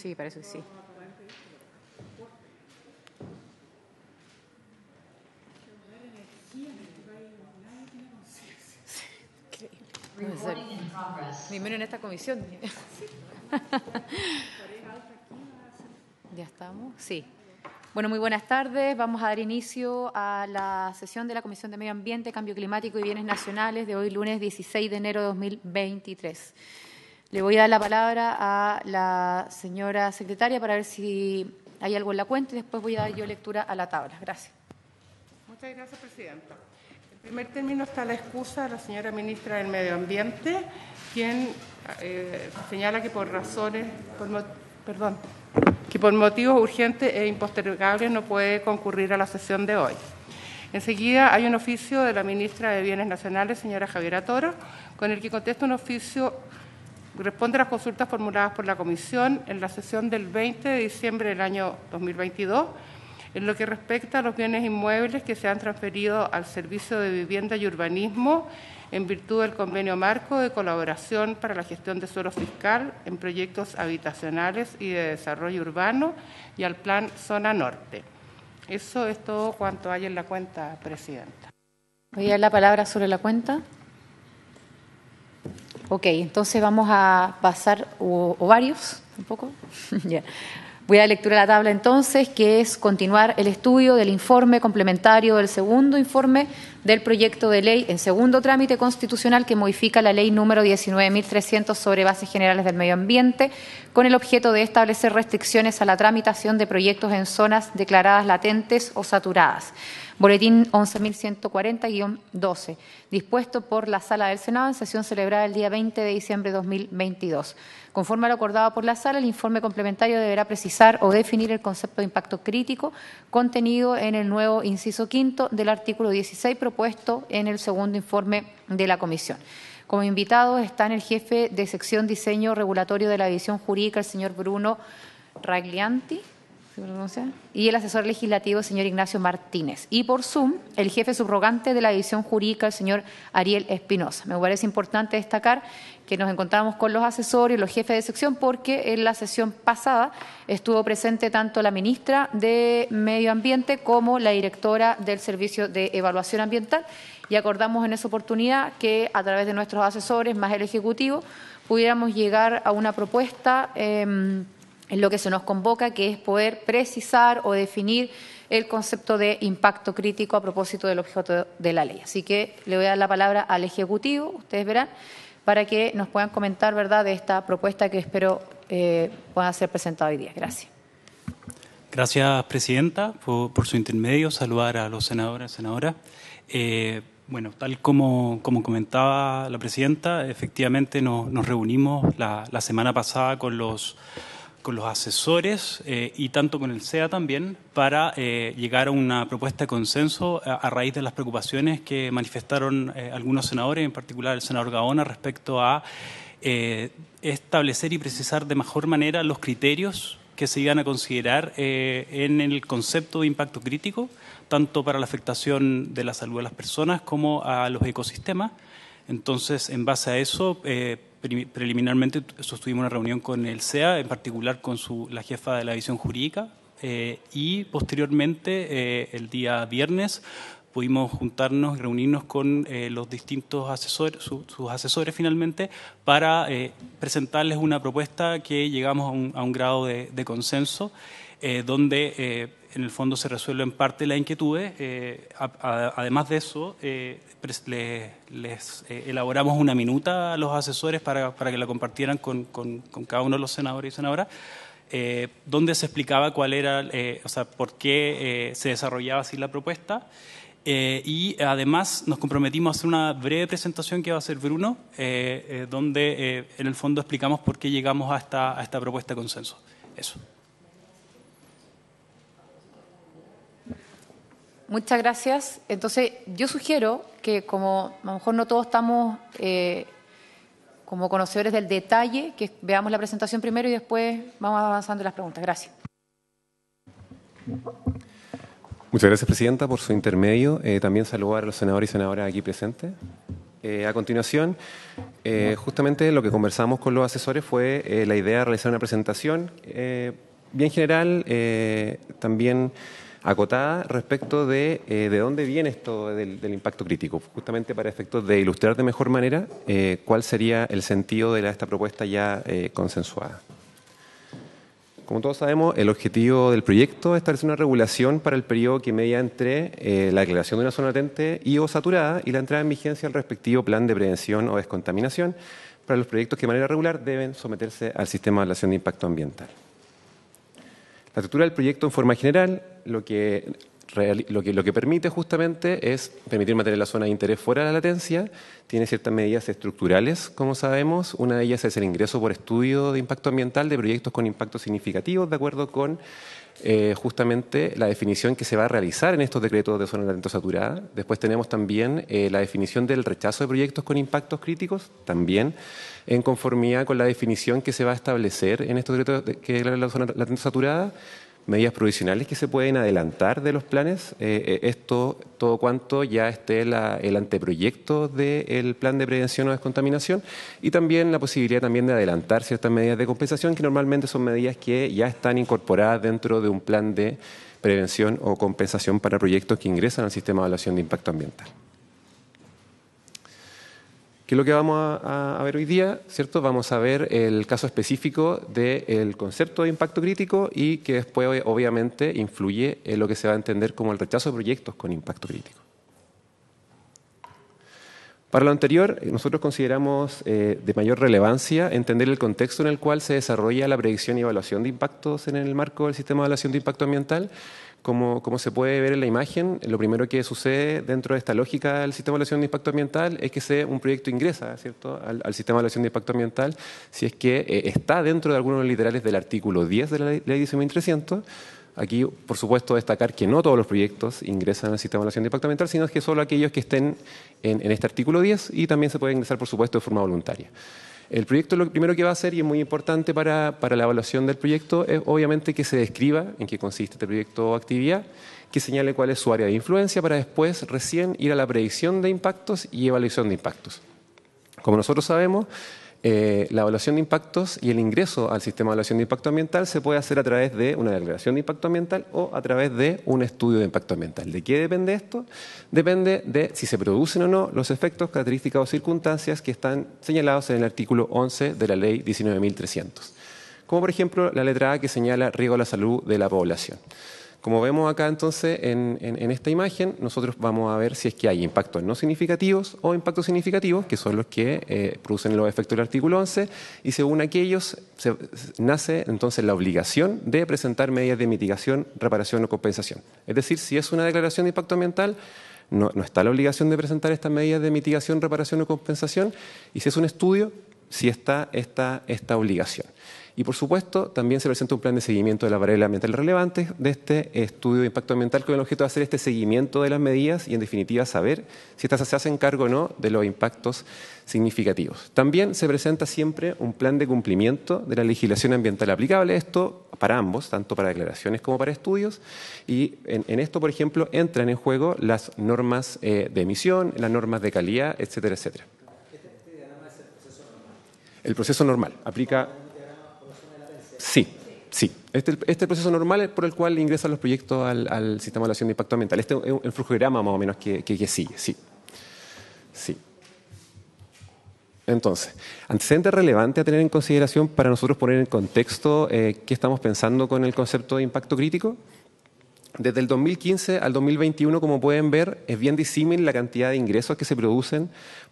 Sí, parece que sí. Primero en esta comisión. ¿Ya estamos? Sí. Bueno, muy buenas tardes. Vamos a dar inicio a la sesión de la Comisión de Medio Ambiente, Cambio Climático y Bienes Nacionales de hoy, lunes 16 de enero de 2023. Le voy a dar la palabra a la señora secretaria para ver si hay algo en la cuenta y después voy a dar yo lectura a la tabla. Gracias. Muchas gracias, Presidenta. En primer término está la excusa de la señora ministra del Medio Ambiente, quien señala que por motivos urgentes e impostergables no puede concurrir a la sesión de hoy. Enseguida hay un oficio de la ministra de Bienes Nacionales, señora Javiera Toro, con el que contesta un oficio, responde a las consultas formuladas por la Comisión en la sesión del 20 de diciembre del año 2022, en lo que respecta a los bienes inmuebles que se han transferido al Servicio de Vivienda y Urbanismo en virtud del Convenio Marco de Colaboración para la Gestión de Suelo Fiscal en Proyectos Habitacionales y de Desarrollo Urbano y al Plan Zona Norte. Eso es todo cuanto hay en la cuenta, Presidenta. Voy a dar la palabra sobre la cuenta. Ok, entonces vamos a pasar, o varios, un poco. Ya. Voy a dar lectura a la tabla entonces, que es continuar el estudio del informe complementario del segundo informe del proyecto de ley en segundo trámite constitucional que modifica la ley número 19.300 sobre bases generales del medio ambiente, con el objeto de establecer restricciones a la tramitación de proyectos en zonas declaradas latentes o saturadas. Boletín 11.140-12, dispuesto por la Sala del Senado en sesión celebrada el día 20 de diciembre de 2022. Conforme a lo acordado por la Sala, el informe complementario deberá precisar o definir el concepto de impacto crítico contenido en el nuevo inciso quinto del artículo 16 propuesto en el segundo informe de la Comisión. Como invitados están el jefe de sección diseño regulatorio de la división jurídica, el señor Bruno Raglianti, y el asesor legislativo, el señor Ignacio Martínez. Y por Zoom, el jefe subrogante de la división jurídica, el señor Ariel Espinosa. Me parece importante destacar que nos encontramos con los asesores y los jefes de sección porque en la sesión pasada estuvo presente tanto la ministra de Medio Ambiente como la directora del Servicio de Evaluación Ambiental y acordamos en esa oportunidad que a través de nuestros asesores más el Ejecutivo pudiéramos llegar a una propuesta en lo que se nos convoca, que es poder precisar o definir el concepto de impacto crítico a propósito del objeto de la ley. Así que le voy a dar la palabra al Ejecutivo, ustedes verán, para que nos puedan comentar, ¿verdad?, de esta propuesta que espero pueda ser presentada hoy día. Gracias. Gracias, Presidenta, por su intermedio. Saludar a los senadores y senadoras. Bueno, tal como comentaba la Presidenta, efectivamente nos reunimos la semana pasada con los asesores y tanto con el SEA también para llegar a una propuesta de consenso a raíz de las preocupaciones que manifestaron algunos senadores, en particular el senador Gaona, respecto a establecer y precisar de mejor manera los criterios que se iban a considerar en el concepto de impacto crítico, tanto para la afectación de la salud de las personas como a los ecosistemas. Entonces, en base a eso, preliminarmente sostuvimos una reunión con el SEA, en particular con la jefa de la división jurídica, y posteriormente, el día viernes, pudimos juntarnos y reunirnos con los distintos asesores, sus asesores finalmente, para presentarles una propuesta que llegamos a un grado de consenso, donde en el fondo se resuelve en parte la inquietudes. Además de eso, les elaboramos una minuta a los asesores para que la compartieran con cada uno de los senadores y senadoras, donde se explicaba cuál era, por qué se desarrollaba así la propuesta. Y además nos comprometimos a hacer una breve presentación que va a hacer Bruno, donde en el fondo explicamos por qué llegamos a esta propuesta de consenso. Eso. Muchas gracias. Entonces, yo sugiero que como a lo mejor no todos estamos como conocedores del detalle, que veamos la presentación primero y después vamos avanzando en las preguntas. Gracias. Muchas gracias, Presidenta, por su intermedio. También saludar a los senadores y senadoras aquí presentes. A continuación, justamente lo que conversamos con los asesores fue la idea de realizar una presentación bien general, también acotada respecto de dónde viene esto del impacto crítico, justamente para efectos de ilustrar de mejor manera cuál sería el sentido de esta propuesta ya consensuada. Como todos sabemos, el objetivo del proyecto es establecer una regulación para el periodo que media entre la declaración de una zona latente y o saturada y la entrada en vigencia del respectivo plan de prevención o descontaminación para los proyectos que de manera regular deben someterse al sistema de evaluación de impacto ambiental. La estructura del proyecto en forma general lo que permite justamente es permitir mantener la zona de interés fuera de la latencia, tiene ciertas medidas estructurales, como sabemos. Una de ellas es el ingreso por estudio de impacto ambiental de proyectos con impactos significativos, de acuerdo con justamente la definición que se va a realizar en estos decretos de zona latente o saturada. Después tenemos también la definición del rechazo de proyectos con impactos críticos, también en conformidad con la definición que se va a establecer en estos decretos que declaran la zona latente o saturada. Medidas provisionales que se pueden adelantar de los planes, esto todo cuanto ya esté el anteproyecto del plan de prevención o descontaminación, y también la posibilidad también de adelantar ciertas medidas de compensación que normalmente son medidas que ya están incorporadas dentro de un plan de prevención o compensación para proyectos que ingresan al sistema de evaluación de impacto ambiental. ¿Qué es lo que vamos a ver hoy día? ¿Cierto? Vamos a ver el caso específico del concepto de impacto crítico y que después obviamente influye en lo que se va a entender como el rechazo de proyectos con impacto crítico. Para lo anterior, nosotros consideramos de mayor relevancia entender el contexto en el cual se desarrolla la predicción y evaluación de impactos en el marco del sistema de evaluación de impacto ambiental. Como se puede ver en la imagen, lo primero que sucede dentro de esta lógica del sistema de evaluación de impacto ambiental es que un proyecto ingresa, ¿cierto?, al sistema de evaluación de impacto ambiental si es que está dentro de algunos literales del artículo 10 de la Ley 10.300. Aquí, por supuesto, destacar que no todos los proyectos ingresan al sistema de evaluación de impacto ambiental, sino que solo aquellos que estén en este artículo 10, y también se puede ingresar, por supuesto, de forma voluntaria. El proyecto lo primero que va a hacer, y es muy importante para la evaluación del proyecto, es obviamente que se describa en qué consiste este proyecto o actividad, que señale cuál es su área de influencia para después recién ir a la predicción de impactos y evaluación de impactos. Como nosotros sabemos, la evaluación de impactos y el ingreso al sistema de evaluación de impacto ambiental se puede hacer a través de una declaración de impacto ambiental o a través de un estudio de impacto ambiental. ¿De qué depende esto? Depende de si se producen o no los efectos, características o circunstancias que están señalados en el artículo 11 de la Ley 19.300. Como por ejemplo la letra A, que señala riesgo a la salud de la población. Como vemos acá entonces en esta imagen, nosotros vamos a ver si es que hay impactos no significativos o impactos significativos, que son los que producen los efectos del artículo 11, y según aquellos nace entonces la obligación de presentar medidas de mitigación, reparación o compensación. Es decir, si es una declaración de impacto ambiental, no está la obligación de presentar estas medidas de mitigación, reparación o compensación, y si es un estudio, sí está esta obligación. Y por supuesto, también se presenta un plan de seguimiento de las variables ambientales relevantes de este estudio de impacto ambiental con el objeto de hacer este seguimiento de las medidas y, en definitiva, saber si estas se hacen cargo o no de los impactos significativos. También se presenta siempre un plan de cumplimiento de la legislación ambiental aplicable, esto para ambos, tanto para declaraciones como para estudios, y en esto, por ejemplo, entran en juego las normas de emisión, las normas de calidad, etcétera, etcétera. Este diagrama es el proceso normal. El proceso normal aplica... Sí. Este es el proceso normal por el cual ingresan los proyectos al sistema de evaluación de impacto ambiental. Este es el flujograma más o menos que sigue, sí. Entonces, antecedente relevante a tener en consideración para nosotros poner en contexto qué estamos pensando con el concepto de impacto crítico. Desde el 2015 al 2021, como pueden ver, es bien disímil la cantidad de ingresos que se producen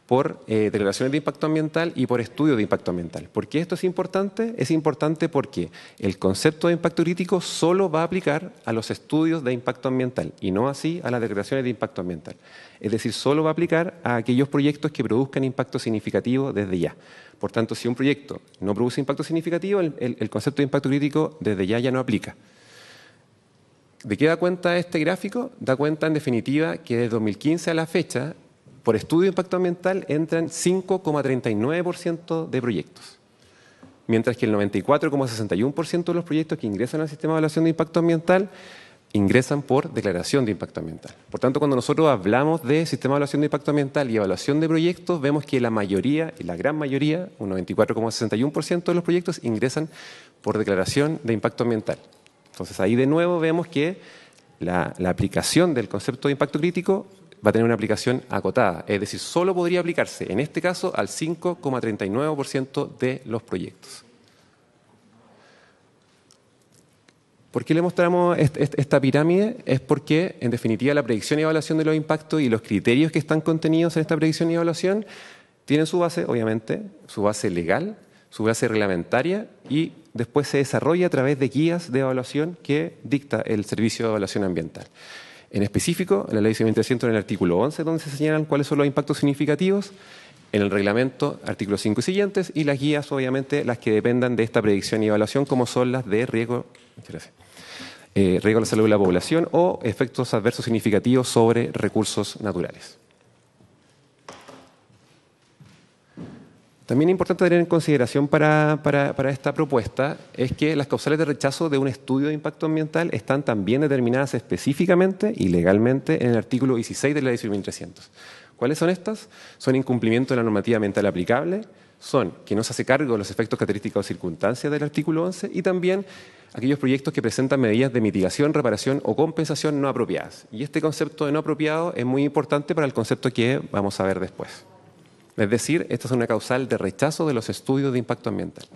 por declaraciones de impacto ambiental y por estudios de impacto ambiental. ¿Por qué esto es importante? Es importante porque el concepto de impacto crítico solo va a aplicar a los estudios de impacto ambiental y no así a las declaraciones de impacto ambiental. Es decir, solo va a aplicar a aquellos proyectos que produzcan impacto significativo desde ya. Por tanto, si un proyecto no produce impacto significativo, el concepto de impacto crítico desde ya no aplica. ¿De qué da cuenta este gráfico? Da cuenta, en definitiva, que desde 2015 a la fecha, por estudio de impacto ambiental entran 5,39% de proyectos, mientras que el 94,61% de los proyectos que ingresan al sistema de evaluación de impacto ambiental ingresan por declaración de impacto ambiental. Por tanto, cuando nosotros hablamos de sistema de evaluación de impacto ambiental y evaluación de proyectos, vemos que la mayoría, y la gran mayoría, un 94,61% de los proyectos ingresan por declaración de impacto ambiental. Entonces, ahí de nuevo vemos que la aplicación del concepto de impacto crítico va a tener una aplicación acotada, es decir, solo podría aplicarse, en este caso, al 5,39% de los proyectos. ¿Por qué le mostramos esta pirámide? Es porque, en definitiva, la predicción y evaluación de los impactos y los criterios que están contenidos en esta predicción y evaluación tienen su base, obviamente, su base legal, su base reglamentaria y después se desarrolla a través de guías de evaluación que dicta el Servicio de Evaluación Ambiental. En específico, en la Ley 1.300, en el artículo 11, donde se señalan cuáles son los impactos significativos, en el reglamento, artículos 5 y siguientes, y las guías, obviamente, las que dependan de esta predicción y evaluación, como son las de riesgo a la salud de la población o efectos adversos significativos sobre recursos naturales. También es importante tener en consideración para esta propuesta es que las causales de rechazo de un estudio de impacto ambiental están también determinadas específicamente y legalmente en el artículo 16 de la Ley 1.300. ¿Cuáles son estas? Son incumplimiento de la normativa ambiental aplicable, son que no se hace cargo de los efectos característicos o circunstancias del artículo 11 y también aquellos proyectos que presentan medidas de mitigación, reparación o compensación no apropiadas. Y este concepto de no apropiado es muy importante para el concepto que vamos a ver después. Es decir, esta es una causal de rechazo de los estudios de impacto ambiental,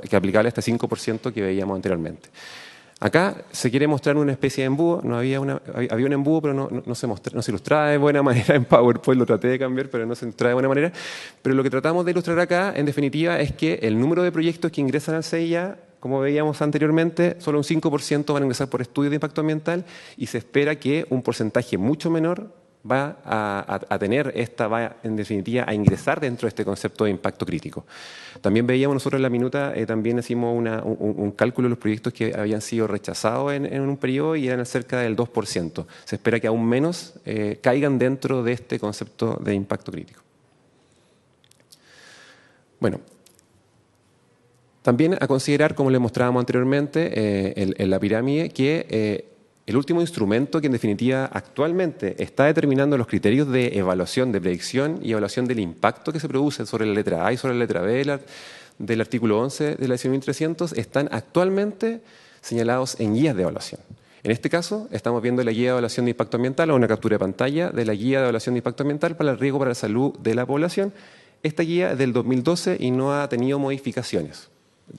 que es aplicable a este 5% que veíamos anteriormente. Acá se quiere mostrar una especie de embudo, había un embudo, pero no se ilustraba de buena manera en PowerPoint, lo traté de cambiar, pero no se ilustraba de buena manera. Pero lo que tratamos de ilustrar acá, en definitiva, es que el número de proyectos que ingresan al CIA, como veíamos anteriormente, solo un 5% van a ingresar por estudios de impacto ambiental y se espera que un porcentaje mucho menor va en definitiva a ingresar dentro de este concepto de impacto crítico. También veíamos nosotros en la minuta, también hicimos un cálculo de los proyectos que habían sido rechazados en un periodo y eran cerca del 2%. Se espera que aún menos caigan dentro de este concepto de impacto crítico. Bueno, también a considerar, como les mostrábamos anteriormente en la pirámide, que el último instrumento que en definitiva actualmente está determinando los criterios de evaluación, de predicción y evaluación del impacto que se produce sobre la letra A y sobre la letra B del artículo 11 de la 1.300 están actualmente señalados en guías de evaluación. En este caso, estamos viendo la guía de evaluación de impacto ambiental o una captura de pantalla de la guía de evaluación de impacto ambiental para el riesgo para la salud de la población. Esta guía es del 2012 y no ha tenido modificaciones,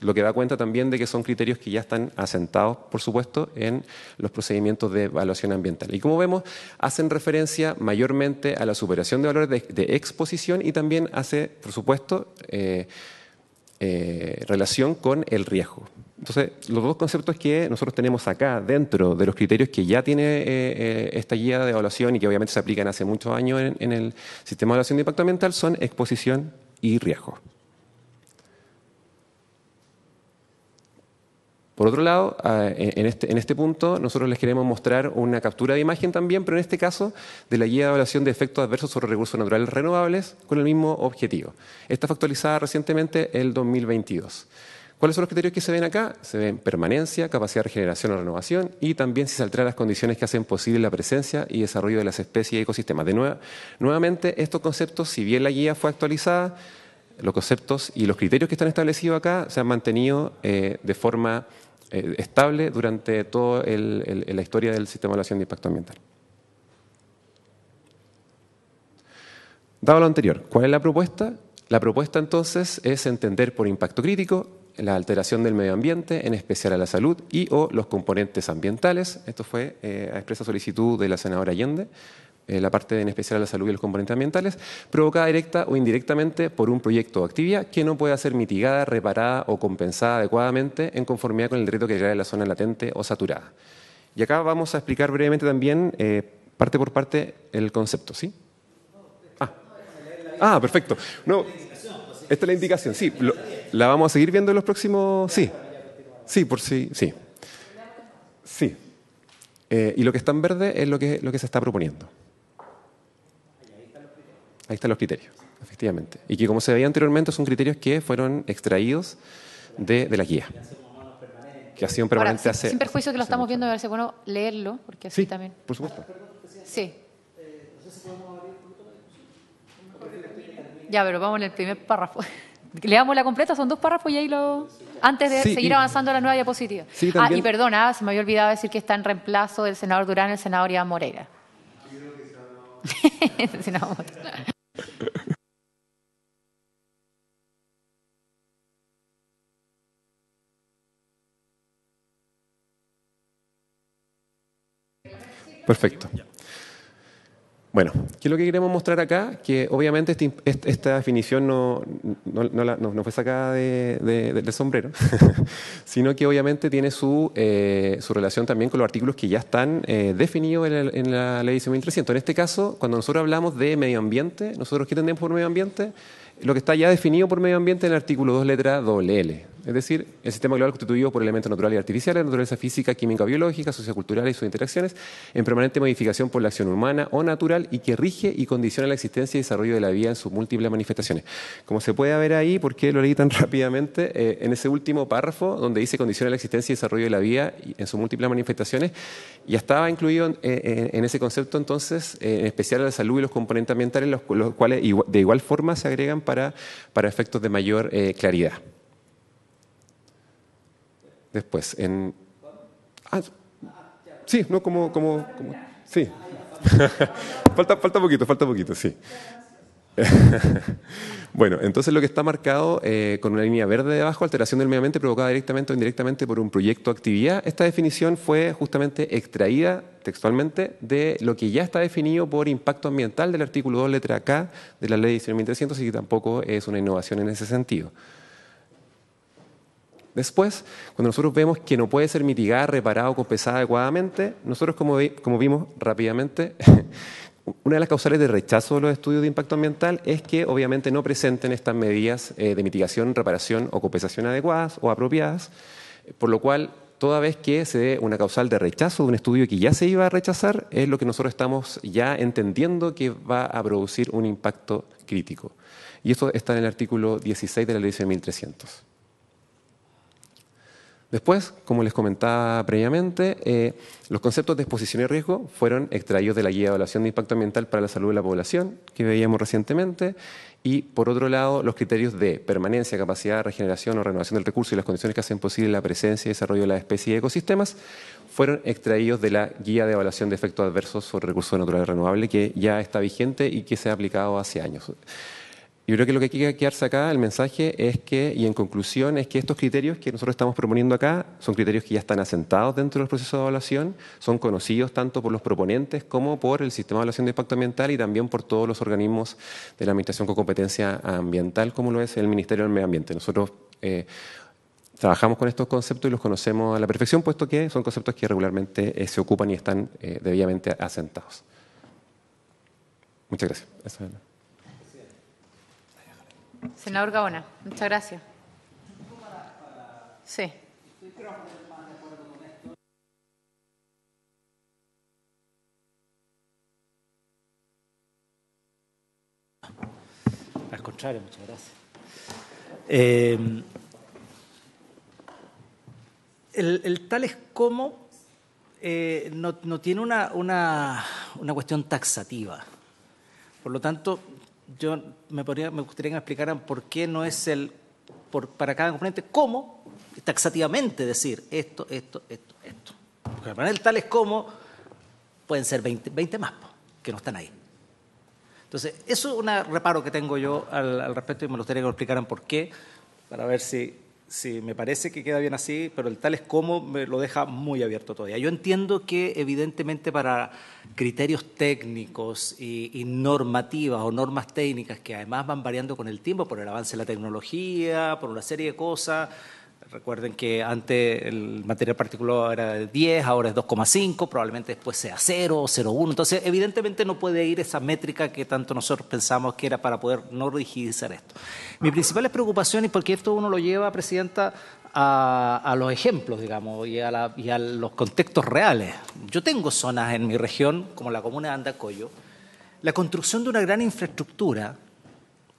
lo que da cuenta también de que son criterios que ya están asentados, por supuesto, en los procedimientos de evaluación ambiental. Y como vemos, hacen referencia mayormente a la superación de valores de exposición y también hace, por supuesto, relación con el riesgo. Entonces, los dos conceptos que nosotros tenemos acá dentro de los criterios que ya tiene esta guía de evaluación y que obviamente se aplican hace muchos años en el sistema de evaluación de impacto ambiental son exposición y riesgo. Por otro lado, en este punto nosotros les queremos mostrar una captura de imagen también, pero en este caso de la guía de evaluación de efectos adversos sobre recursos naturales renovables con el mismo objetivo. Esta fue actualizada recientemente el 2022. ¿Cuáles son los criterios que se ven acá? Se ven permanencia, capacidad de regeneración o renovación y también si se alteran las condiciones que hacen posible la presencia y desarrollo de las especies y ecosistemas. Nuevamente, estos conceptos, si bien la guía fue actualizada, los conceptos y los criterios que están establecidos acá se han mantenido de forma estable durante toda la historia del sistema de evaluación de impacto ambiental. Dado lo anterior, ¿cuál es la propuesta? La propuesta entonces es entender por impacto crítico la alteración del medio ambiente, en especial a la salud y o los componentes ambientales. Esto fue a expresa solicitud de la senadora Allende, la parte de en especial a la salud y los componentes ambientales, provocada directa o indirectamente por un proyecto o actividad que no pueda ser mitigada, reparada o compensada adecuadamente en conformidad con el decreto que declara la zona latente o saturada. Y acá vamos a explicar brevemente también, parte por parte, el concepto, ¿sí? Perfecto. No, esta es la indicación, sí. ¿La vamos a seguir viendo en los próximos? Sí. Sí, por sí, sí. Sí. Y lo que está en verde es lo que se está proponiendo. Ahí están los criterios, efectivamente. Y que, como se veía anteriormente, son criterios que fueron extraídos de la guía. que ha sido un Ahora, permanente hace... sin perjuicio que lo hace estamos mucho. viendo, me parece bueno leerlo, porque así Sí, también. por supuesto. Sí. Ya, pero vamos en el primer párrafo. Leamos la completa, son 2 párrafos y ahí lo... Antes de Sí, seguir y- avanzando a la nueva diapositiva. Sí, también- y perdona, se me había olvidado decir que está en reemplazo del senador Durán el senador Iván Moreira. El senador Moreira. Perfecto. Bueno, ¿qué es lo que queremos mostrar acá? Que obviamente esta definición no fue sacada del sombrero, sino que obviamente tiene su relación también con los artículos que ya están definidos en la Ley 16.300. En este caso, cuando nosotros hablamos de medio ambiente, ¿nosotros qué entendemos por medio ambiente? Lo que está ya definido por medio ambiente en el artículo 2, letra L. Es decir, el sistema global constituido por elementos naturales y artificiales, naturaleza física, química o biológica, sociocultural y sus interacciones, en permanente modificación por la acción humana o natural y que rige y condiciona la existencia y desarrollo de la vida en sus múltiples manifestaciones. Como se puede ver ahí, ¿por qué lo leí tan rápidamente? En ese último párrafo, donde dice condiciona la existencia y desarrollo de la vida en sus múltiples manifestaciones, ya estaba incluido en ese concepto entonces, en especial la salud y los componentes ambientales, los cuales de igual forma se agregan para efectos de mayor claridad. Después, sí, no sí. falta poquito, sí. Bueno, entonces lo que está marcado con una línea verde debajo, alteración del medio ambiente provocada directamente o indirectamente por un proyecto o actividad. Esta definición fue justamente extraída textualmente de lo que ya está definido por impacto ambiental del artículo 2, letra K de la Ley 19.300 y que tampoco es una innovación en ese sentido. Después, cuando nosotros vemos que no puede ser mitigada, reparada o compensada adecuadamente, nosotros como vimos rápidamente, una de las causales de rechazo de los estudios de impacto ambiental es que obviamente no presenten estas medidas de mitigación, reparación o compensación adecuadas o apropiadas, por lo cual toda vez que se dé una causal de rechazo de un estudio que ya se iba a rechazar, es lo que nosotros estamos ya entendiendo que va a producir un impacto crítico. Y esto está en el artículo 16 de la Ley 6.300. Después, como les comentaba previamente, los conceptos de exposición y riesgo fueron extraídos de la Guía de Evaluación de Impacto Ambiental para la Salud de la Población, que veíamos recientemente, y por otro lado, los criterios de permanencia, capacidad, regeneración o renovación del recurso y las condiciones que hacen posible la presencia y desarrollo de las especies y ecosistemas fueron extraídos de la Guía de Evaluación de Efectos Adversos sobre Recursos Naturales Renovables, que ya está vigente y que se ha aplicado hace años. Yo creo que lo que hay que quedarse acá, el mensaje es que, y en conclusión, es que estos criterios que nosotros estamos proponiendo acá son criterios que ya están asentados dentro del proceso de evaluación, son conocidos tanto por los proponentes como por el sistema de evaluación de impacto ambiental y también por todos los organismos de la administración con competencia ambiental, como lo es el Ministerio del Medio Ambiente. Nosotros trabajamos con estos conceptos y los conocemos a la perfección, puesto que son conceptos que regularmente se ocupan y están debidamente asentados. Muchas gracias. Eso es. Senador Gaona, muchas gracias. Sí. Al contrario, muchas gracias. El tal es como no tiene una cuestión taxativa. Por lo tanto, yo me gustaría que me explicaran por qué no es para cada componente, cómo taxativamente decir esto. Porque para el tal es como pueden ser 20 más que no están ahí. Entonces, eso es un reparo que tengo yo al respecto y me gustaría que me explicaran por qué, para ver si me parece que queda bien así, pero el tal es como me lo deja muy abierto todavía. Yo entiendo que evidentemente para criterios técnicos y normativas o normas técnicas que además van variando con el tiempo por el avance de la tecnología, por una serie de cosas. Recuerden que antes el material particulado era de 10, ahora es 2,5, probablemente después sea 0 o 0,1. Entonces, evidentemente no puede ir esa métrica que tanto nosotros pensamos que era para poder no rigidizar esto. Mi principal preocupación, y porque esto uno lo lleva, Presidenta, a los ejemplos, digamos, y a los contextos reales. Yo tengo zonas en mi región, como la comuna de Andacollo, la construcción de una gran infraestructura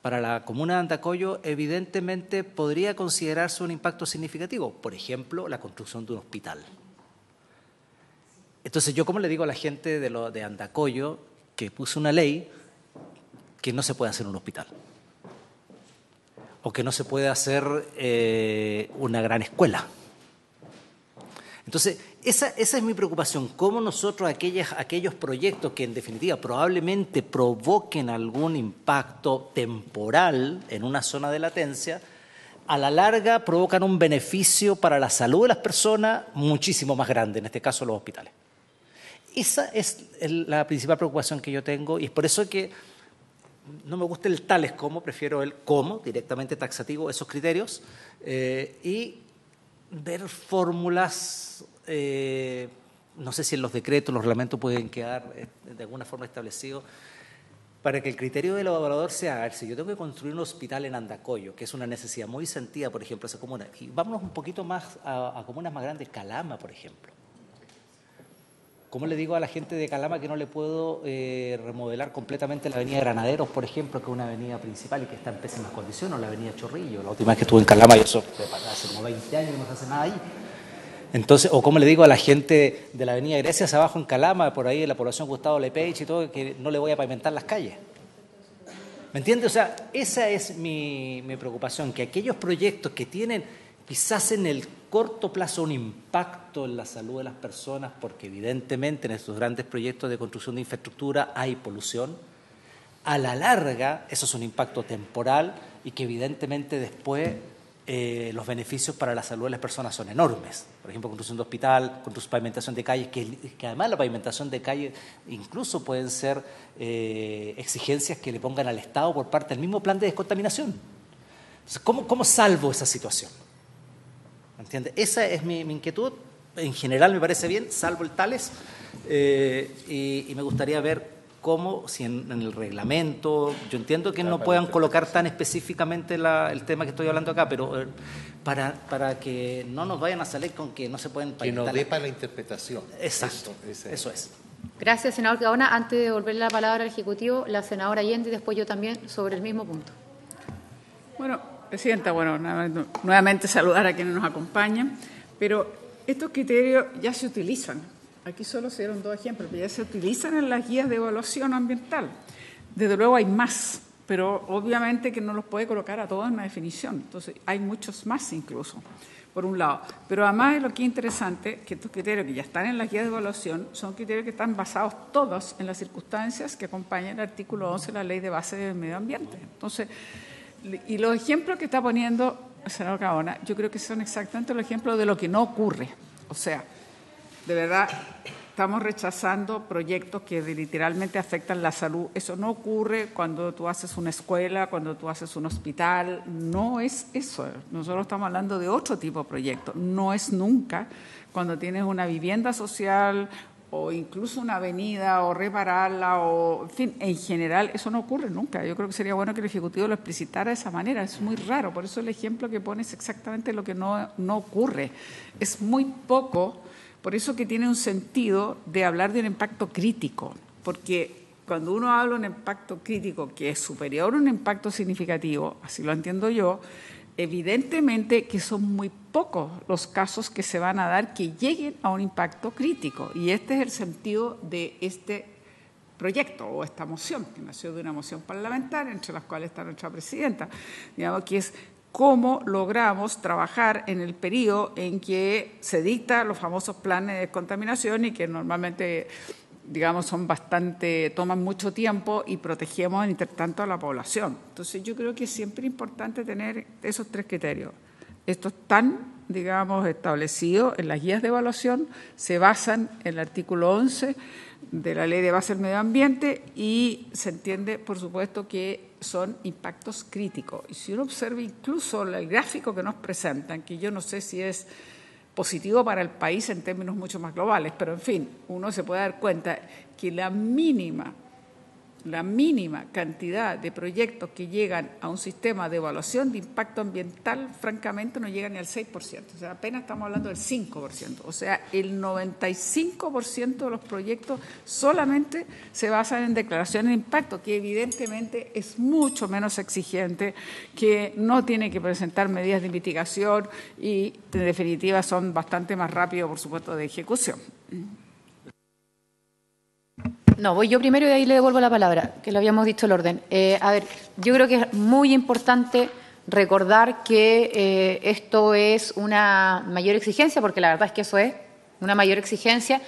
para la comuna de Andacollo evidentemente podría considerarse un impacto significativo, por ejemplo, la construcción de un hospital. Entonces, ¿yo cómo le digo a la gente de Andacollo que puso una ley que no se puede hacer un hospital? O que no se puede hacer una gran escuela. Entonces, esa es mi preocupación, cómo nosotros aquellos proyectos que en definitiva probablemente provoquen algún impacto temporal en una zona de latencia, a la larga provocan un beneficio para la salud de las personas muchísimo más grande, en este caso los hospitales. Esa es la principal preocupación que yo tengo y es por eso que no me gusta el tales como, prefiero el cómo, directamente taxativo, esos criterios, y ver fórmulas, no sé si en los decretos, los reglamentos pueden quedar de alguna forma establecidos, para que el criterio del evaluador sea, a ver, si yo tengo que construir un hospital en Andacollo, que es una necesidad muy sentida, por ejemplo, esa comuna, y vámonos un poquito más a comunas más grandes, Calama, por ejemplo. ¿Cómo le digo a la gente de Calama que no le puedo remodelar completamente la avenida Granaderos, por ejemplo, que es una avenida principal y que está en pésimas condiciones, o la avenida Chorrillo? La última vez que estuve en Calama, y eso hace como 20 años que no se hace nada ahí. Entonces, o cómo le digo a la gente de la avenida Grecia hacia abajo en Calama, por ahí en la población Gustavo Lepage y todo, que no le voy a pavimentar las calles. ¿Me entiende? O sea, esa es mi preocupación, que aquellos proyectos que tienen quizás en el corto plazo un impacto en la salud de las personas, porque evidentemente en estos grandes proyectos de construcción de infraestructura hay polución, a la larga eso es un impacto temporal y que evidentemente después los beneficios para la salud de las personas son enormes. Por ejemplo, construcción de hospital, pavimentación de calles, que además la pavimentación de calles incluso pueden ser exigencias que le pongan al Estado por parte del mismo plan de descontaminación. Entonces, ¿cómo salvo esa situación? ¿Entiende? Esa es mi inquietud. En general me parece bien, salvo el tales, y me gustaría ver cómo, si en el reglamento, yo entiendo que no puedan colocar tan específicamente el tema que estoy hablando acá, pero para que no nos vayan a salir con que no se pueden pavimentar. Que nos dé para la interpretación. Exacto, eso es. Gracias, senador Gaona. Antes de devolverle la palabra al Ejecutivo, la senadora Allende y después yo también sobre el mismo punto. Bueno, Presidenta, nuevamente saludar a quienes nos acompañan, pero estos criterios ya se utilizan. Aquí solo se dieron 2 ejemplos, pero ya se utilizan en las guías de evaluación ambiental. Desde luego hay más, pero obviamente que no los puede colocar a todos en una definición. Entonces, hay muchos más incluso, por un lado. Pero además de lo que es interesante, que estos criterios que ya están en las guías de evaluación son criterios que están basados todos en las circunstancias que acompañan el artículo 11 de la Ley de Base del Medio Ambiente. Entonces, y los ejemplos que está poniendo el senador Gaona, yo creo que son exactamente los ejemplos de lo que no ocurre. O sea, de verdad, estamos rechazando proyectos que literalmente afectan la salud. Eso no ocurre cuando tú haces una escuela, cuando tú haces un hospital. No es eso. Nosotros estamos hablando de otro tipo de proyectos. No es nunca cuando tienes una vivienda social o incluso una avenida o repararla o, en fin, en general eso no ocurre nunca. Yo creo que sería bueno que el Ejecutivo lo explicitara de esa manera. Es muy raro. Por eso el ejemplo que pone es exactamente lo que no ocurre. Es muy poco. Por eso que tiene un sentido de hablar de un impacto crítico, porque cuando uno habla de un impacto crítico que es superior a un impacto significativo, así lo entiendo yo, evidentemente que son muy pocos los casos que se van a dar que lleguen a un impacto crítico. Y este es el sentido de este proyecto o esta moción, que nació de una moción parlamentaria, entre las cuales está nuestra presidenta, digamos, que es cómo logramos trabajar en el periodo en que se dictan los famosos planes de descontaminación y que normalmente, digamos, toman mucho tiempo y protegemos entre tanto a la población. Entonces, yo creo que es siempre importante tener esos 3 criterios. Estos están, digamos, establecidos en las guías de evaluación, se basan en el artículo 11 de la Ley de Base del Medio Ambiente y se entiende, por supuesto, que son impactos críticos. Y si uno observa incluso el gráfico que nos presentan, que yo no sé si es positivo para el país en términos mucho más globales, pero en fin, uno se puede dar cuenta que la mínima la mínima cantidad de proyectos que llegan a un sistema de evaluación de impacto ambiental, francamente, no llegan ni al 6%. O sea, apenas estamos hablando del 5%. O sea, el 95% de los proyectos solamente se basan en declaraciones de impacto, que evidentemente es mucho menos exigente, que no tiene que presentar medidas de mitigación y, en definitiva, son bastante más rápidos, por supuesto, de ejecución. No, voy yo primero y de ahí le devuelvo la palabra, que lo habíamos dicho el orden. A ver, yo creo que es muy importante recordar que esto es una mayor exigencia, porque la verdad es que eso es una mayor exigencia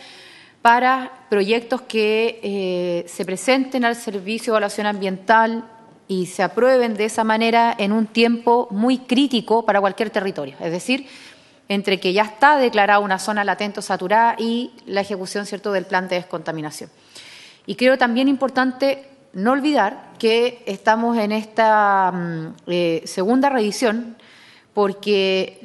para proyectos que se presenten al Servicio de Evaluación Ambiental y se aprueben de esa manera en un tiempo muy crítico para cualquier territorio. Es decir, entre que ya está declarada una zona latente o saturada y la ejecución, ¿cierto?, del plan de descontaminación. Y creo también importante no olvidar que estamos en esta segunda revisión porque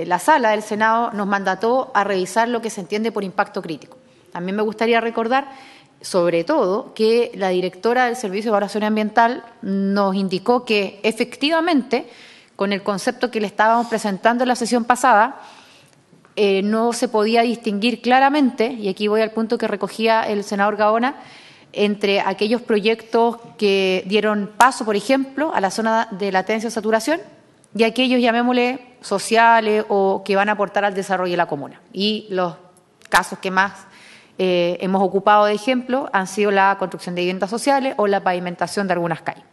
la Sala del Senado nos mandató a revisar lo que se entiende por impacto crítico. También me gustaría recordar, sobre todo, que la directora del Servicio de Evaluación Ambiental nos indicó que efectivamente, con el concepto que le estábamos presentando en la sesión pasada, no se podía distinguir claramente, y aquí voy al punto que recogía el senador Gaona, entre aquellos proyectos que dieron paso, por ejemplo, a la zona de latencia o saturación y aquellos, llamémosle, sociales o que van a aportar al desarrollo de la comuna. Y los casos que más hemos ocupado de ejemplo han sido la construcción de viviendas sociales o la pavimentación de algunas calles.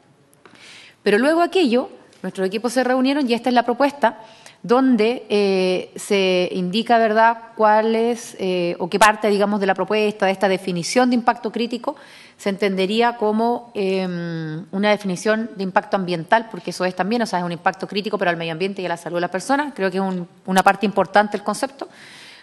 Pero luego aquello, nuestros equipos se reunieron y esta es la propuesta, donde se indica, ¿verdad?, cuál es o qué parte, digamos, de la propuesta, de esta definición de impacto crítico, se entendería como una definición de impacto ambiental, porque eso es también, o sea, es un impacto crítico pero al medio ambiente y a la salud de las personas. Creo que es una parte importante del concepto.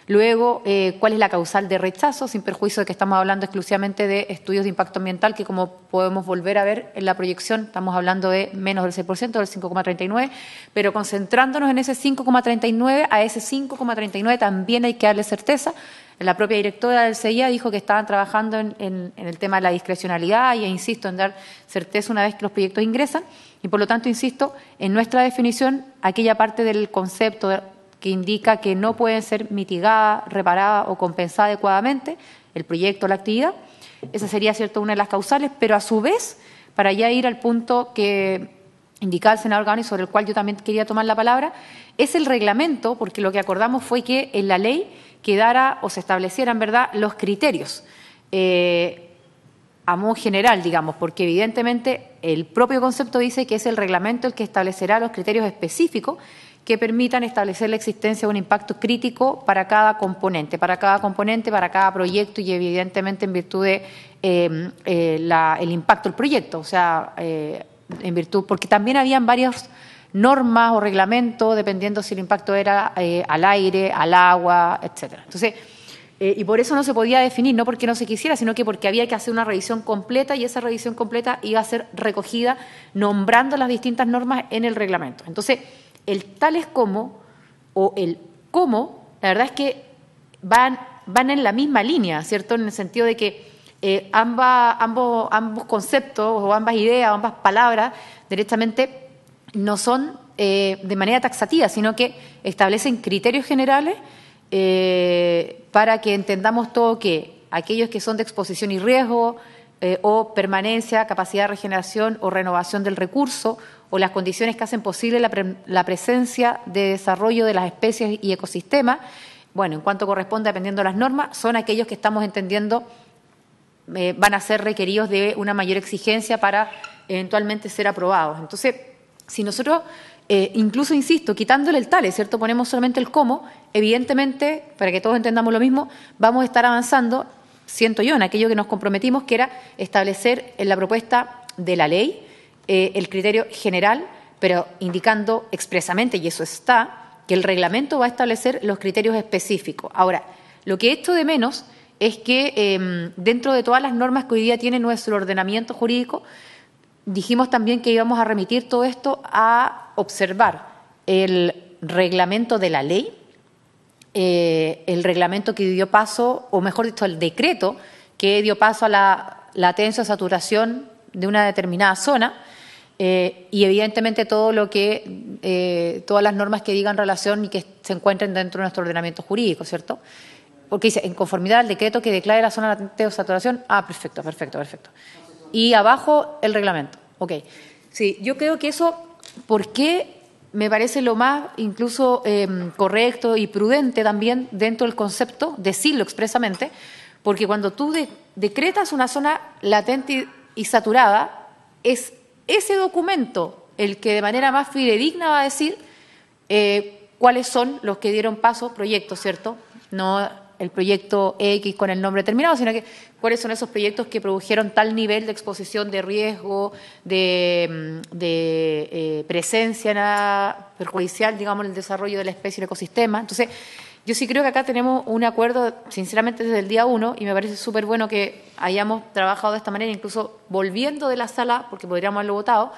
Luego, cuál es la causal de rechazo, sin perjuicio de que estamos hablando exclusivamente de estudios de impacto ambiental, que como podemos volver a ver en la proyección, estamos hablando de menos del 6%, del 5,39%, pero concentrándonos en ese 5,39%, a ese 5,39% también hay que darle certeza. La propia directora del CIA dijo que estaban trabajando en el tema de la discrecionalidad y insisto en dar certeza una vez que los proyectos ingresan y por lo tanto, insisto, en nuestra definición, aquella parte del concepto que indica que no pueden ser mitigadas, reparadas o compensadas adecuadamente el proyecto o la actividad. Esa sería, cierto, una de las causales, pero a su vez, para ya ir al punto que indicaba el senador Gaona y sobre el cual yo también quería tomar la palabra, es el reglamento, porque lo que acordamos fue que en la ley quedara o se establecieran, ¿verdad?, los criterios a modo general, digamos, porque evidentemente el propio concepto dice que es el reglamento el que establecerá los criterios específicos que permitan establecer la existencia de un impacto crítico para cada componente, para cada proyecto y evidentemente en virtud de el impacto del proyecto, o sea, en virtud, porque también habían varias normas o reglamentos dependiendo si el impacto era al aire, al agua, etcétera. Entonces, y por eso no se podía definir, no porque no se quisiera, sino que porque había que hacer una revisión completa y esa revisión completa iba a ser recogida nombrando las distintas normas en el reglamento. Entonces, el tales como o el cómo, la verdad es que van en la misma línea, ¿cierto? En el sentido de que ambos conceptos o ambas ideas o ambas palabras directamente no son de manera taxativa, sino que establecen criterios generales para que entendamos todo que aquellos que son de exposición y riesgo o permanencia, capacidad de regeneración o renovación del recurso o las condiciones que hacen posible la presencia de desarrollo de las especies y ecosistemas, bueno, en cuanto corresponde, dependiendo de las normas, son aquellos que estamos entendiendo van a ser requeridos de una mayor exigencia para eventualmente ser aprobados. Entonces, si nosotros, incluso, insisto, quitándole el tales, ¿cierto?, ponemos solamente el cómo, evidentemente, para que todos entendamos lo mismo, vamos a estar avanzando, siento yo, en aquello que nos comprometimos, que era establecer en la propuesta de la ley el criterio general, pero indicando expresamente, y eso está, que el reglamento va a establecer los criterios específicos. Ahora, lo que echo de menos es que dentro de todas las normas que hoy día tiene nuestro ordenamiento jurídico, dijimos también que íbamos a remitir todo esto a observar el reglamento de la ley, el reglamento que dio paso, o mejor dicho, el decreto que dio paso a la latencia o saturación de una determinada zona y evidentemente todo lo que, todas las normas que digan relación y que se encuentren dentro de nuestro ordenamiento jurídico, ¿cierto? Porque dice, en conformidad al decreto que declare la zona latente o saturación. Ah, perfecto. Y abajo el reglamento. Ok. Sí, yo creo que eso, ¿por qué? Me parece lo más incluso correcto y prudente también dentro del concepto, decirlo expresamente, porque cuando tú decretas una zona latente y saturada, es ese documento el que de manera más fidedigna va a decir cuáles son los que dieron paso, proyectos, ¿cierto? No el proyecto X con el nombre terminado, sino que cuáles son esos proyectos que produjeron tal nivel de exposición de riesgo, de presencia perjudicial, digamos, en el desarrollo de la especie y el ecosistema. Entonces, yo sí creo que acá tenemos un acuerdo, sinceramente, desde el día 1, y me parece súper bueno que hayamos trabajado de esta manera, incluso volviendo de la sala, porque podríamos haberlo votado,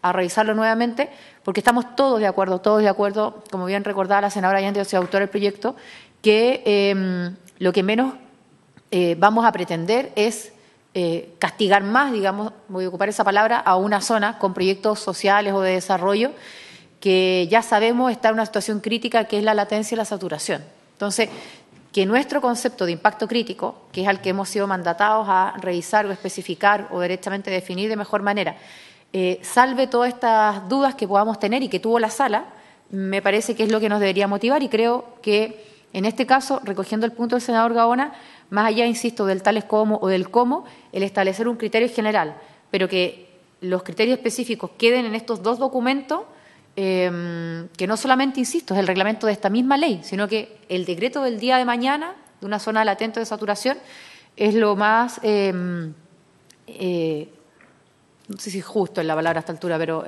a revisarlo nuevamente, porque estamos todos de acuerdo, como bien recordaba la senadora Allende, o sea, autora del proyecto, que lo que menos vamos a pretender es castigar más, digamos, voy a ocupar esa palabra, a una zona con proyectos sociales o de desarrollo que ya sabemos está en una situación crítica que es la latencia y la saturación. Entonces, que nuestro concepto de impacto crítico, que es al que hemos sido mandatados a revisar o especificar o directamente definir de mejor manera, salve todas estas dudas que podamos tener y que tuvo la sala, me parece que es lo que nos debería motivar y creo que en este caso, recogiendo el punto del senador Gaona, más allá, insisto, del tales como o del cómo, el establecer un criterio general, pero que los criterios específicos queden en estos dos documentos, que no solamente, insisto, es el reglamento de esta misma ley, sino que el decreto del día de mañana, de una zona latente de saturación, es lo más, no sé si justo es la palabra a esta altura, pero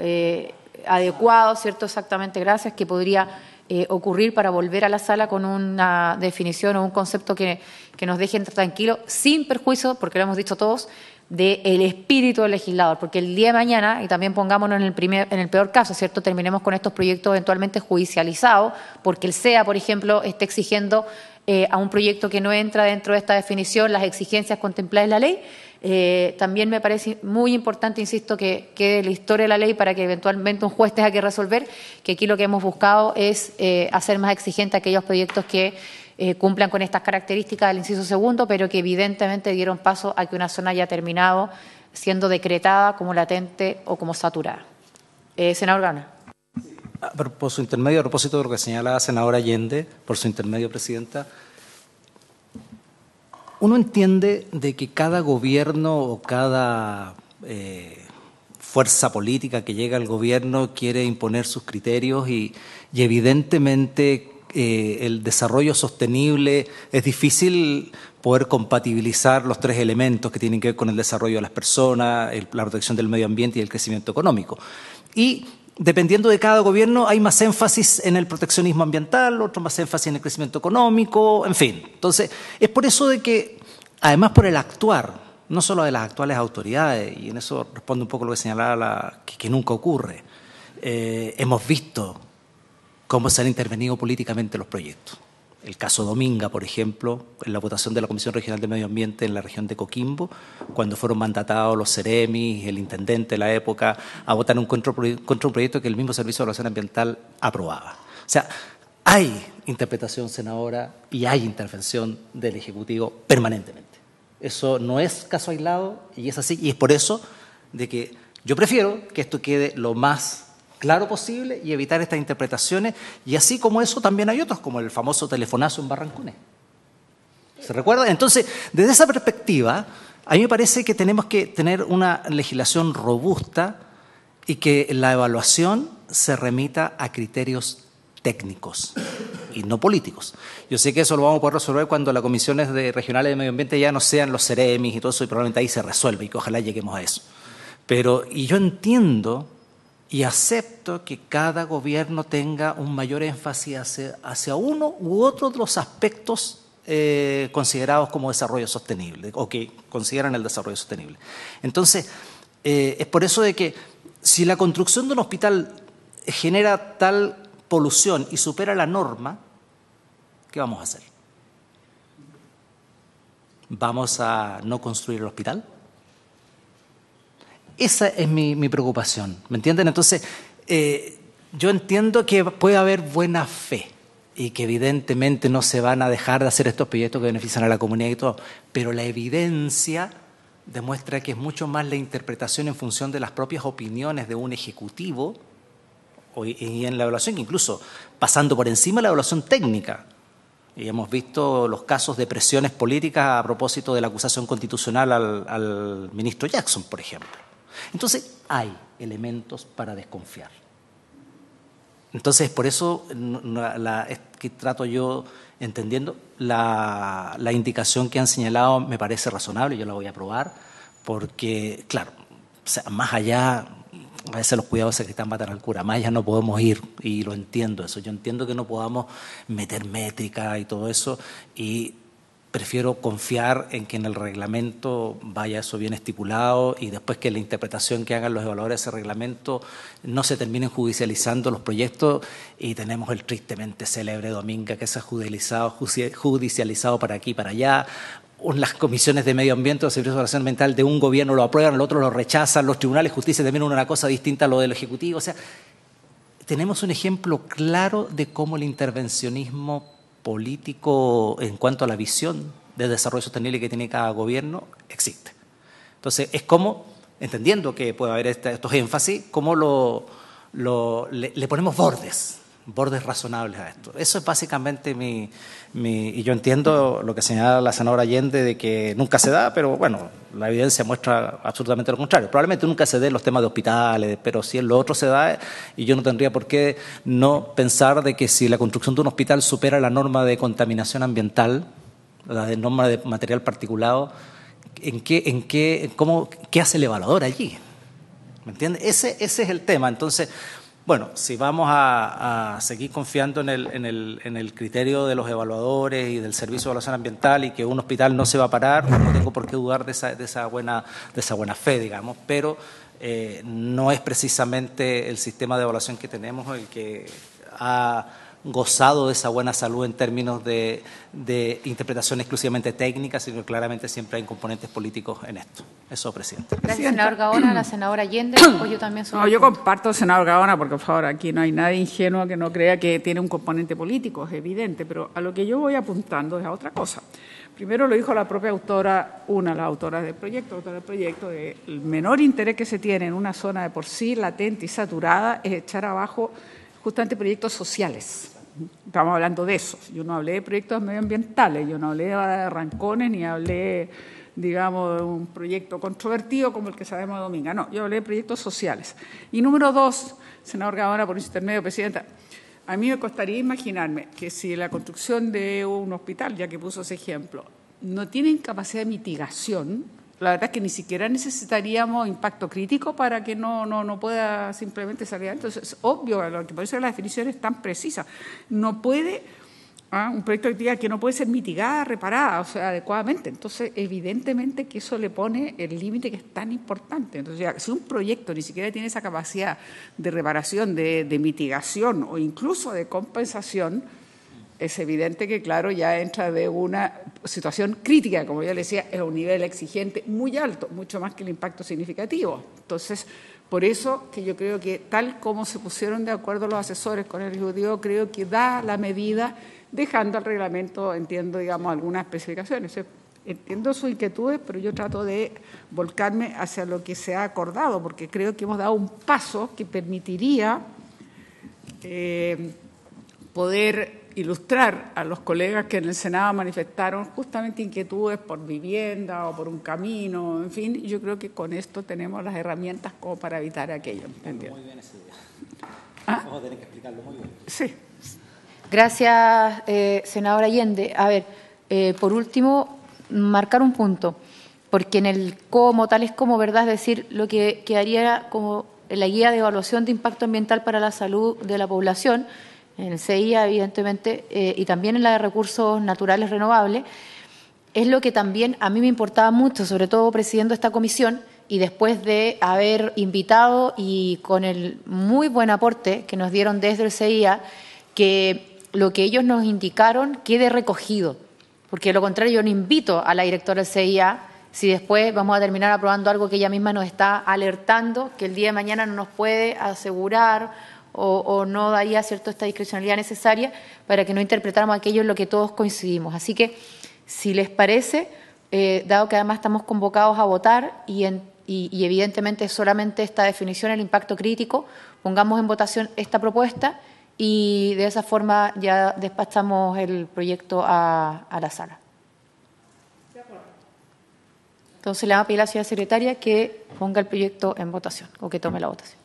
adecuado, ¿cierto? Exactamente, gracias, que podría ocurrir para volver a la sala con una definición o un concepto que nos deje tranquilos, sin perjuicio, porque lo hemos dicho todos, del espíritu del legislador, porque el día de mañana, y también pongámonos en el peor caso, ¿cierto? Terminemos con estos proyectos eventualmente judicializados, porque el SEA, por ejemplo, esté exigiendo a un proyecto que no entra dentro de esta definición las exigencias contempladas en la ley. También me parece muy importante, insisto, que quede la historia de la ley para que eventualmente un juez tenga que resolver, que aquí lo que hemos buscado es hacer más exigente aquellos proyectos que cumplan con estas características del inciso segundo, pero que evidentemente dieron paso a que una zona haya terminado siendo decretada como latente o como saturada. Senador Gaona. Por su intermedio, a propósito de lo que señalaba la senadora Allende, por su intermedio, Presidenta, uno entiende de que cada gobierno o cada fuerza política que llega al gobierno quiere imponer sus criterios y evidentemente el desarrollo sostenible es difícil poder compatibilizar los tres elementos que tienen que ver con el desarrollo de las personas, la protección del medio ambiente y el crecimiento económico. Y dependiendo de cada gobierno hay más énfasis en el proteccionismo ambiental, otro más énfasis en el crecimiento económico, en fin. Entonces, es por eso de que, además por el actuar, no solo de las actuales autoridades, y en eso responde un poco lo que señalaba que nunca ocurre, hemos visto cómo se han intervenido políticamente los proyectos. El caso Dominga, por ejemplo, en la votación de la Comisión Regional de Medio Ambiente en la región de Coquimbo, cuando fueron mandatados los CEREMI, el intendente de la época, a votar contra un proyecto que el mismo Servicio de Evaluación Ambiental aprobaba. O sea, hay interpretación, senadora, y hay intervención del Ejecutivo permanentemente. Eso no es caso aislado y es así, y es por eso de que yo prefiero que esto quede lo más claro posible y evitar estas interpretaciones, y así como eso también hay otros, como el famoso telefonazo en Barrancones. ¿Se recuerda? Entonces, desde esa perspectiva, a mí me parece que tenemos que tener una legislación robusta y que la evaluación se remita a criterios técnicos y no políticos. Yo sé que eso lo vamos a poder resolver cuando las comisiones regionales de medio ambiente ya no sean los CEREMIs y todo eso, y probablemente ahí se resuelve y que ojalá lleguemos a eso. Y yo entiendo y acepto que cada gobierno tenga un mayor énfasis hacia uno u otro de los aspectos considerados como desarrollo sostenible o que consideran el desarrollo sostenible. Entonces, es por eso de que si la construcción de un hospital genera tal polución y supera la norma, ¿qué vamos a hacer? ¿Vamos a no construir el hospital? Esa es mi preocupación, ¿me entienden? Entonces, yo entiendo que puede haber buena fe y que evidentemente no se van a dejar de hacer estos proyectos que benefician a la comunidad y todo, pero la evidencia demuestra que es mucho más la interpretación en función de las propias opiniones de un ejecutivo y en la evaluación, incluso pasando por encima de la evaluación técnica. Y hemos visto los casos de presiones políticas a propósito de la acusación constitucional al ministro Jackson, por ejemplo. Entonces, hay elementos para desconfiar. Entonces, por eso es que trato yo, entendiendo, la indicación que han señalado me parece razonable, yo la voy a aprobar, porque, claro, o sea, más allá, a veces los cuidados se quitan matar al cura, más allá no podemos ir, y lo entiendo eso. Yo entiendo que no podamos meter métrica y todo eso, y prefiero confiar en que en el reglamento vaya eso bien estipulado y después que la interpretación que hagan los evaluadores de ese reglamento no se terminen judicializando los proyectos y tenemos el tristemente célebre Dominga que se ha judicializado para aquí y para allá. Las comisiones de medio ambiente o servicios de evaluación ambiental de un gobierno lo aprueban, el otro lo rechazan, los tribunales de justicia terminan una cosa distinta a lo del Ejecutivo. O sea, tenemos un ejemplo claro de cómo el intervencionismo político en cuanto a la visión de desarrollo sostenible que tiene cada gobierno existe. Entonces, es como, entendiendo que puede haber estos énfasis, cómo le ponemos bordes razonables a esto. Eso es básicamente y yo entiendo lo que señala la senadora Allende de que nunca se da, pero bueno, la evidencia muestra absolutamente lo contrario. Probablemente nunca se dé en los temas de hospitales, pero si en lo otro se da, y yo no tendría por qué no pensar de que si la construcción de un hospital supera la norma de contaminación ambiental, la de norma de material particulado, ¿qué hace el evaluador allí? ¿Me entiendes? Ese es el tema. Entonces, bueno, si vamos a seguir confiando en el criterio de los evaluadores y del Servicio de Evaluación Ambiental y que un hospital no se va a parar, no tengo por qué dudar de esa buena fe, digamos, pero no es precisamente el sistema de evaluación que tenemos el que ha gozado de esa buena salud en términos de interpretación exclusivamente técnica, sino que claramente siempre hay componentes políticos en esto. Eso, presidente. Gracias, senador Gaona. La senadora Allende, apoyo también su yo comparto, senador Gaona, porque por favor aquí no hay nadie ingenuo que no crea que tiene un componente político, es evidente, pero a lo que yo voy apuntando es a otra cosa. Primero lo dijo la propia autora, la autora del proyecto, de el menor interés que se tiene en una zona de por sí latente y saturada es echar abajo justamente proyectos sociales. Estamos hablando de eso. Yo no hablé de proyectos medioambientales, yo no hablé de arrancones, ni hablé, digamos, de un proyecto controvertido como el que sabemos de Dominga. No, yo hablé de proyectos sociales. Y número dos, senador Gaona, por intermedio, presidenta, a mí me costaría imaginarme que si la construcción de un hospital, ya que puso ese ejemplo, no tienen capacidad de mitigación, la verdad es que ni siquiera necesitaríamos impacto crítico para que no pueda simplemente salir. Entonces, es obvio, por eso la definición es tan precisa. No puede, un proyecto de actividad que no puede ser mitigada, reparada, o sea, adecuadamente. Entonces, evidentemente que eso le pone el límite que es tan importante. Entonces, si un proyecto ni siquiera tiene esa capacidad de reparación, de mitigación o incluso de compensación, es evidente que, claro, ya entra de una situación crítica, como yo le decía, es un nivel exigente muy alto, mucho más que el impacto significativo. Entonces, por eso que yo creo que tal como se pusieron de acuerdo los asesores con el Ejecutivo, creo que da la medida, dejando al reglamento, entiendo, digamos, algunas especificaciones. Entiendo sus inquietudes, pero yo trato de volcarme hacia lo que se ha acordado, porque creo que hemos dado un paso que permitiría poder ilustrar a los colegas que en el Senado manifestaron justamente inquietudes por vivienda o por un camino, en fin, yo creo que con esto tenemos las herramientas como para evitar aquello. Muy bien ese día. Vamos a tener que explicarlo muy bien. Sí. Gracias, senadora Allende. A ver, por último, marcar un punto, porque en el cómo, tal es como, ¿verdad? Es decir, lo que quedaría como en la guía de evaluación de impacto ambiental para la salud de la población, en el CIA, evidentemente, y también en la de recursos naturales renovables, es lo que también a mí me importaba mucho, sobre todo presidiendo esta comisión y después de haber invitado y con el muy buen aporte que nos dieron desde el CIA, que lo que ellos nos indicaron quede recogido, porque de lo contrario yo no invito a la directora del CIA si después vamos a terminar aprobando algo que ella misma nos está alertando, que el día de mañana no nos puede asegurar o no daría cierto esta discrecionalidad necesaria para que no interpretáramos aquello en lo que todos coincidimos. Así que, si les parece, dado que además estamos convocados a votar y evidentemente solamente esta definición, el impacto crítico, pongamos en votación esta propuesta y de esa forma ya despachamos el proyecto a la sala. Entonces le vamos a pedir a la señora secretaria que ponga el proyecto en votación o que tome la votación.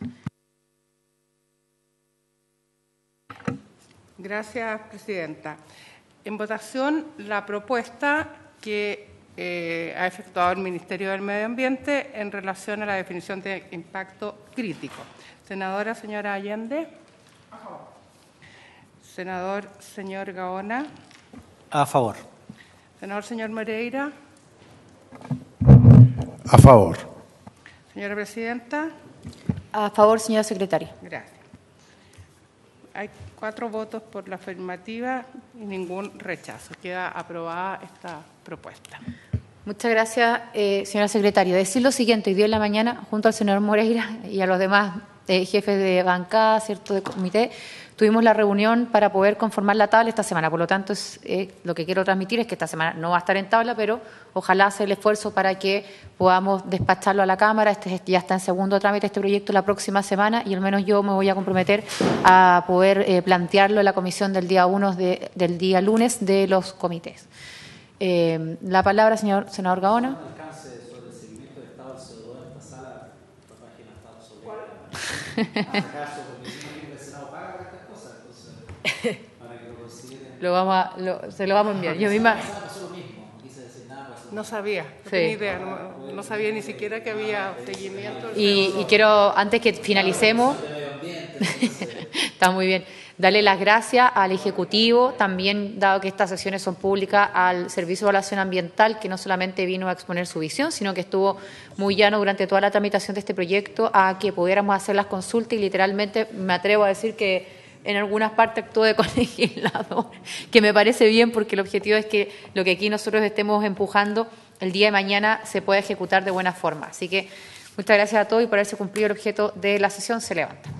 Gracias, presidenta. En votación la propuesta que ha efectuado el Ministerio del Medio Ambiente en relación a la definición de impacto crítico. Senadora, señora Allende. A favor. Senador, señor Gaona. A favor. Senador, señor Moreira. A favor. Señora presidenta. A favor, señora secretaria. Gracias. Hay 4 votos por la afirmativa y ningún rechazo. Queda aprobada esta propuesta. Muchas gracias, señora secretaria. Decir lo siguiente: hoy día en la mañana, junto al señor Moreira y a los demás jefes de bancada, cierto, de comité, tuvimos la reunión para poder conformar la tabla esta semana. Por lo tanto, lo que quiero transmitir es que esta semana no va a estar en tabla, pero ojalá hacer el esfuerzo para que podamos despacharlo a la Cámara. Ya está en segundo trámite este proyecto la próxima semana y al menos yo me voy a comprometer a poder plantearlo en la comisión del día 1 del día lunes de los comités. La palabra, señor senador Gaona. Se lo vamos a enviar. Yo misma. No sabía, no tenía idea, no sabía ni siquiera que había seguimiento. Y quiero, antes que finalicemos, está muy bien, darle las gracias al Ejecutivo, también, dado que estas sesiones son públicas, al Servicio de Evaluación Ambiental, que no solamente vino a exponer su visión, sino que estuvo muy llano durante toda la tramitación de este proyecto a que pudiéramos hacer las consultas y literalmente me atrevo a decir que en algunas partes actúo de colegislador, que me parece bien porque el objetivo es que lo que aquí nosotros estemos empujando el día de mañana se pueda ejecutar de buena forma. Así que muchas gracias a todos y por haberse cumplido el objeto de la sesión. Se levanta.